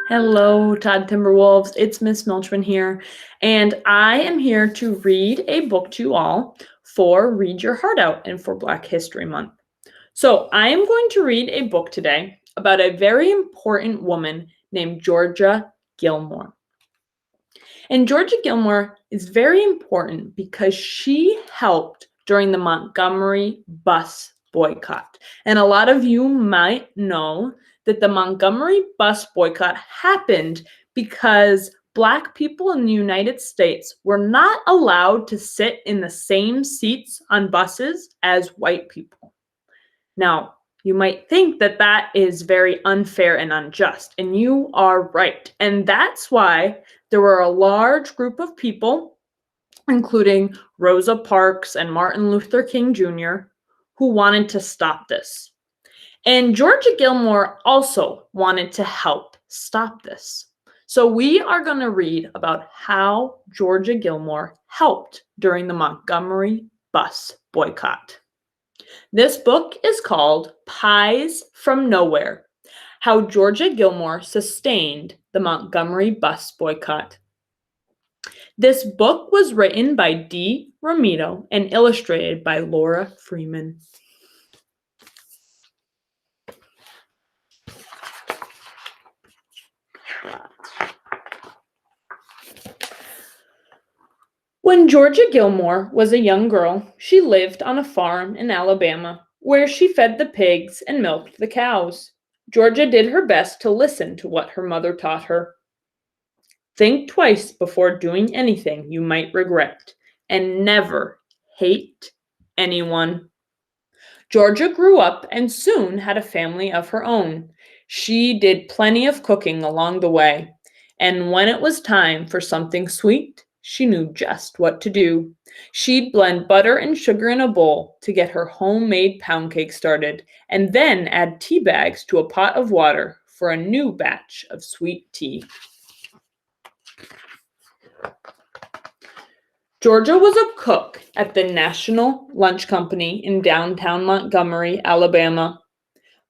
Hello, Todd Timberwolves. It's Miss Milchman here, and I am here to read a book to you all for Read Your Heart Out and for Black History Month. So I am going to read a book today about a very important woman named Georgia Gilmore. And Georgia Gilmore is very important because she helped during the Montgomery bus boycott. And a lot of you might know that the Montgomery bus boycott happened because Black people in the United States were not allowed to sit in the same seats on buses as white people. Now, you might think that that is very unfair and unjust, and you are right. And that's why there were a large group of people, including Rosa Parks and Martin Luther King Jr., who wanted to stop this. And Georgia Gilmore also wanted to help stop this. So we are going to read about how Georgia Gilmore helped during the Montgomery bus boycott. This book is called Pies from Nowhere: How Georgia Gilmore Sustained the Montgomery Bus Boycott. This book was written by Dee Romito and illustrated by Laura Freeman. When Georgia Gilmore was a young girl, she lived on a farm in Alabama where she fed the pigs and milked the cows. Georgia did her best to listen to what her mother taught her. Think twice before doing anything you might regret, and never hate anyone. Georgia grew up and soon had a family of her own. She did plenty of cooking along the way, and when it was time for something sweet, she knew just what to do. She'd blend butter and sugar in a bowl to get her homemade pound cake started, and then add tea bags to a pot of water for a new batch of sweet tea. Georgia was a cook at the National Lunch Company in downtown Montgomery, Alabama.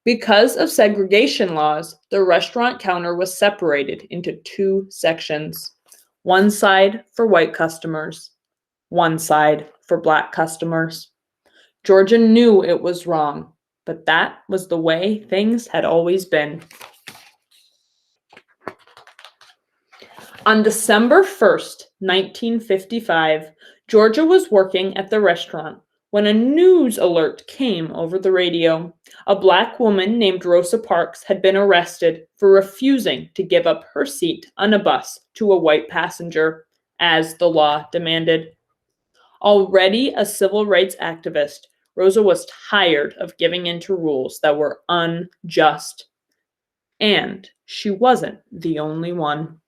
Because of segregation laws, the restaurant counter was separated into two sections. One side for white customers, one side for Black customers. Georgia knew it was wrong, but that was the way things had always been. On December 1st, 1955, Georgia was working at the restaurant when a news alert came over the radio. A Black woman named Rosa Parks had been arrested for refusing to give up her seat on a bus to a white passenger, as the law demanded. Already a civil rights activist, Rosa was tired of giving in to rules that were unjust. And she wasn't the only one.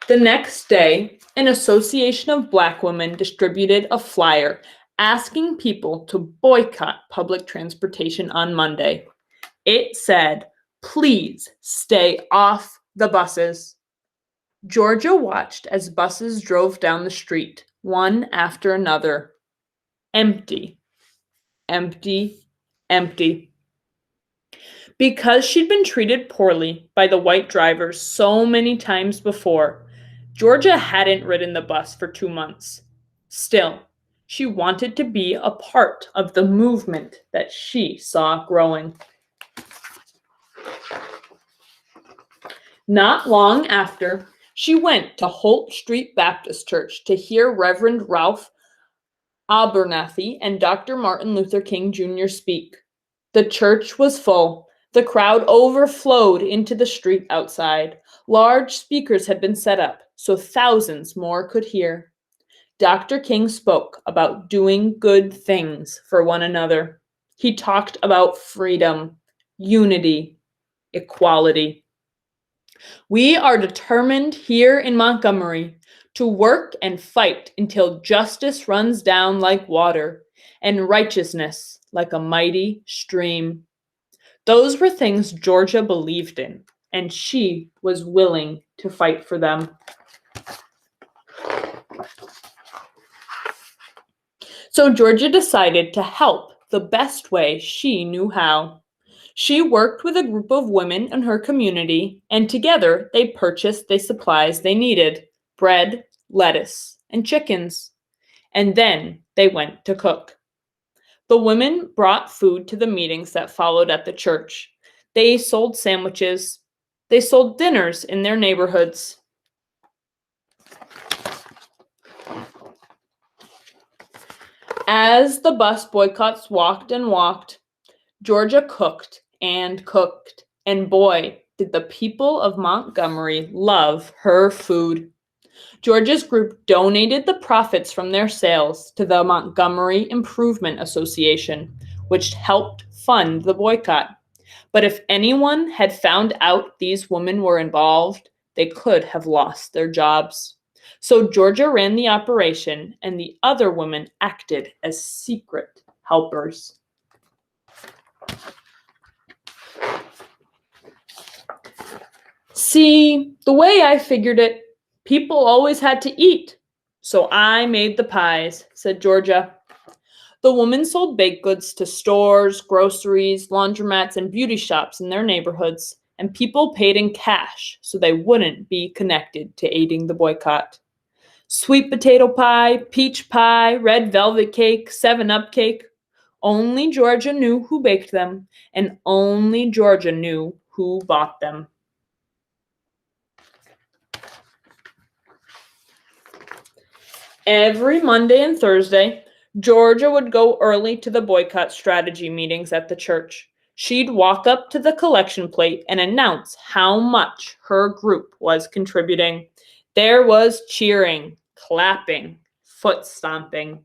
The next day, an association of Black women distributed a flyer asking people to boycott public transportation on Monday. It said, "Please stay off the buses." Georgia watched as buses drove down the street, one after another. Empty, empty, empty. Because she'd been treated poorly by the white drivers so many times before, Georgia hadn't ridden the bus for 2 months. Still, she wanted to be a part of the movement that she saw growing. Not long after, she went to Holt Street Baptist Church to hear Reverend Ralph Abernathy and Dr. Martin Luther King Jr. speak. The church was full. The crowd overflowed into the street outside. Large speakers had been set up so thousands more could hear. Dr. King spoke about doing good things for one another. He talked about freedom, unity, equality. We are determined here in Montgomery to work and fight until justice runs down like water and righteousness like a mighty stream. Those were things Georgia believed in, and she was willing to fight for them. So Georgia decided to help the best way she knew how. She worked with a group of women in her community, and together they purchased the supplies they needed: bread, lettuce, and chickens. And then they went to cook. The women brought food to the meetings that followed at the church. They sold sandwiches. They sold dinners in their neighborhoods. As the bus boycotts walked and walked, Georgia cooked, and boy, did the people of Montgomery love her food. Georgia's group donated the profits from their sales to the Montgomery Improvement Association, which helped fund the boycott. But if anyone had found out these women were involved, they could have lost their jobs. So Georgia ran the operation, and the other women acted as secret helpers. See, the way I figured it, people always had to eat. So I made the pies, said Georgia. The woman sold baked goods to stores, groceries, laundromats, and beauty shops in their neighborhoods, and people paid in cash so they wouldn't be connected to aiding the boycott. Sweet potato pie, peach pie, red velvet cake, 7-Up cake. Only Georgia knew who baked them, and only Georgia knew who bought them. Every Monday and Thursday, Georgia would go early to the boycott strategy meetings at the church. She'd walk up to the collection plate and announce how much her group was contributing. There was cheering, clapping, foot stomping.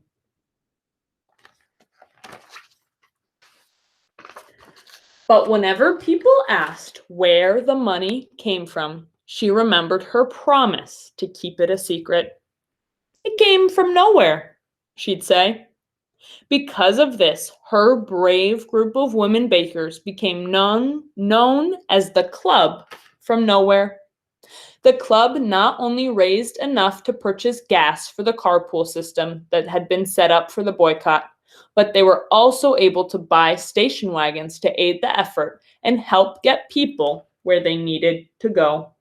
But whenever people asked where the money came from, she remembered her promise to keep it a secret. It came from nowhere, she'd say. Because of this, her brave group of women bakers became known as the Club from Nowhere. The club not only raised enough to purchase gas for the carpool system that had been set up for the boycott, but they were also able to buy station wagons to aid the effort and help get people where they needed to go.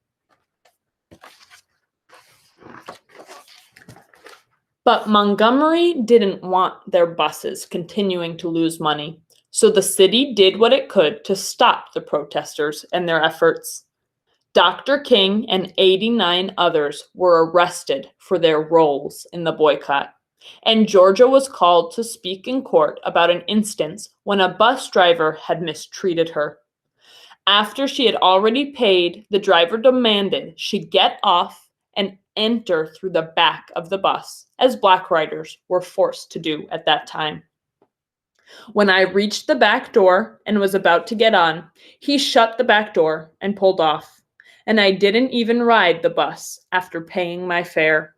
But Montgomery didn't want their buses continuing to lose money, so the city did what it could to stop the protesters and their efforts. Dr. King and 89 others were arrested for their roles in the boycott, and Georgia was called to speak in court about an instance when a bus driver had mistreated her. After she had already paid, the driver demanded she get off and enter through the back of the bus, as Black riders were forced to do at that time. When I reached the back door and was about to get on, he shut the back door and pulled off, and I didn't even ride the bus after paying my fare.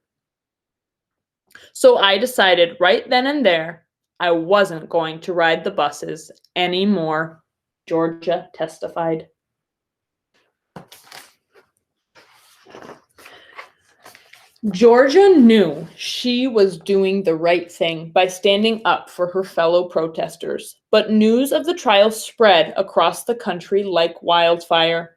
So I decided right then and there I wasn't going to ride the buses anymore, Georgia testified. Georgia knew she was doing the right thing by standing up for her fellow protesters, but news of the trial spread across the country like wildfire.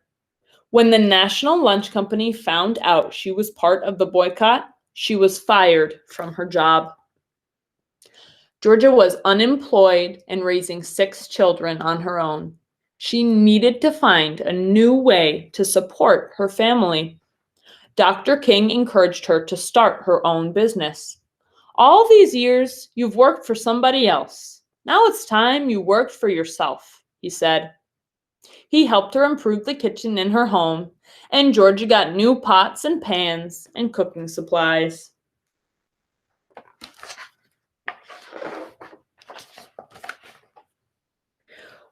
When the National Lunch Company found out she was part of the boycott, she was fired from her job. Georgia was unemployed and raising 6 children on her own. She needed to find a new way to support her family. Dr. King encouraged her to start her own business. All these years, you've worked for somebody else. Now it's time you worked for yourself, he said. He helped her improve the kitchen in her home, and Georgia got new pots and pans and cooking supplies.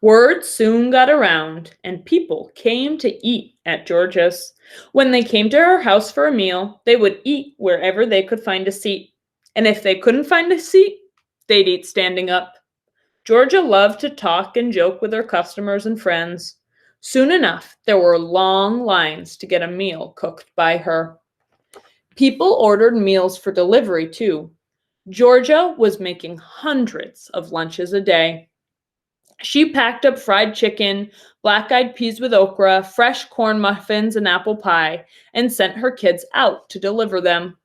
Word soon got around, and people came to eat at Georgia's. When they came to her house for a meal, they would eat wherever they could find a seat. And if they couldn't find a seat, they'd eat standing up. Georgia loved to talk and joke with her customers and friends. Soon enough, there were long lines to get a meal cooked by her. People ordered meals for delivery, too. Georgia was making hundreds of lunches a day. She packed up fried chicken, black-eyed peas with okra, fresh corn muffins, and apple pie, and sent her kids out to deliver them.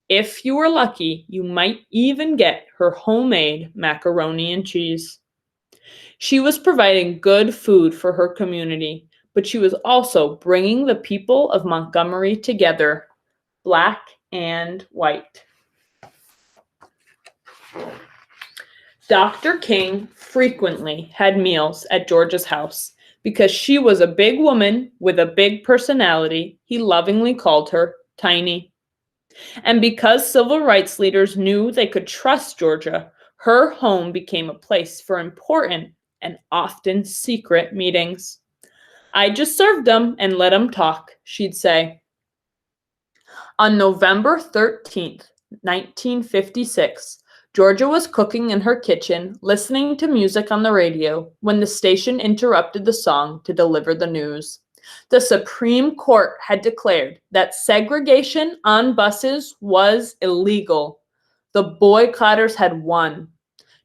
If you were lucky, you might even get her homemade macaroni and cheese. She was providing good food for her community, but she was also bringing the people of Montgomery together, black and white. Dr. King frequently had meals at Georgia's house. Because she was a big woman with a big personality, he lovingly called her Tiny. And because civil rights leaders knew they could trust Georgia, her home became a place for important and often secret meetings. I just served them and let them talk, she'd say. On November 13th, 1956, Georgia was cooking in her kitchen, listening to music on the radio, when the station interrupted the song to deliver the news. The Supreme Court had declared that segregation on buses was illegal. The boycotters had won.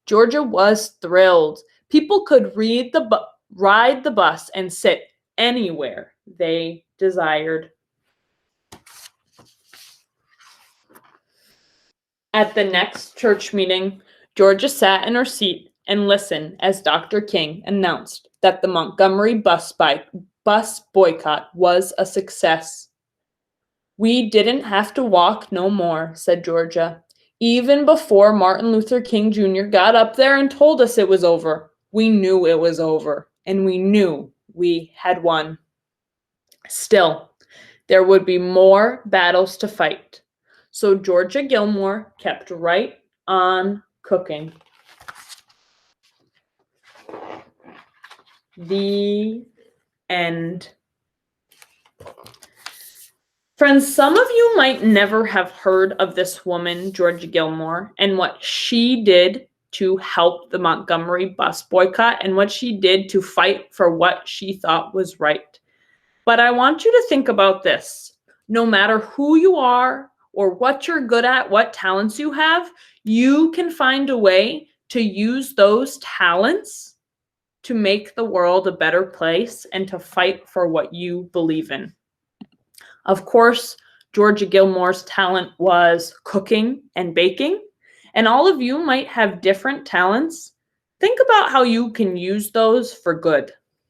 Georgia was thrilled. People could ride the bus and sit anywhere they desired. At the next church meeting, Georgia sat in her seat and listened as Dr. King announced that the Montgomery bus boycott was a success. "We didn't have to walk no more," said Georgia. "Even before Martin Luther King Jr. got up there and told us it was over, we knew it was over, and we knew we had won." Still, there would be more battles to fight. So Georgia Gilmore kept right on cooking. The end. Friends, some of you might never have heard of this woman, Georgia Gilmore, and what she did to help the Montgomery bus boycott and what she did to fight for what she thought was right. But I want you to think about this. No matter who you are or what you're good at, what talents you have, you can find a way to use those talents to make the world a better place and to fight for what you believe in. Of course, Georgia Gilmore's talent was cooking and baking, and all of you might have different talents. Think about how you can use those for good.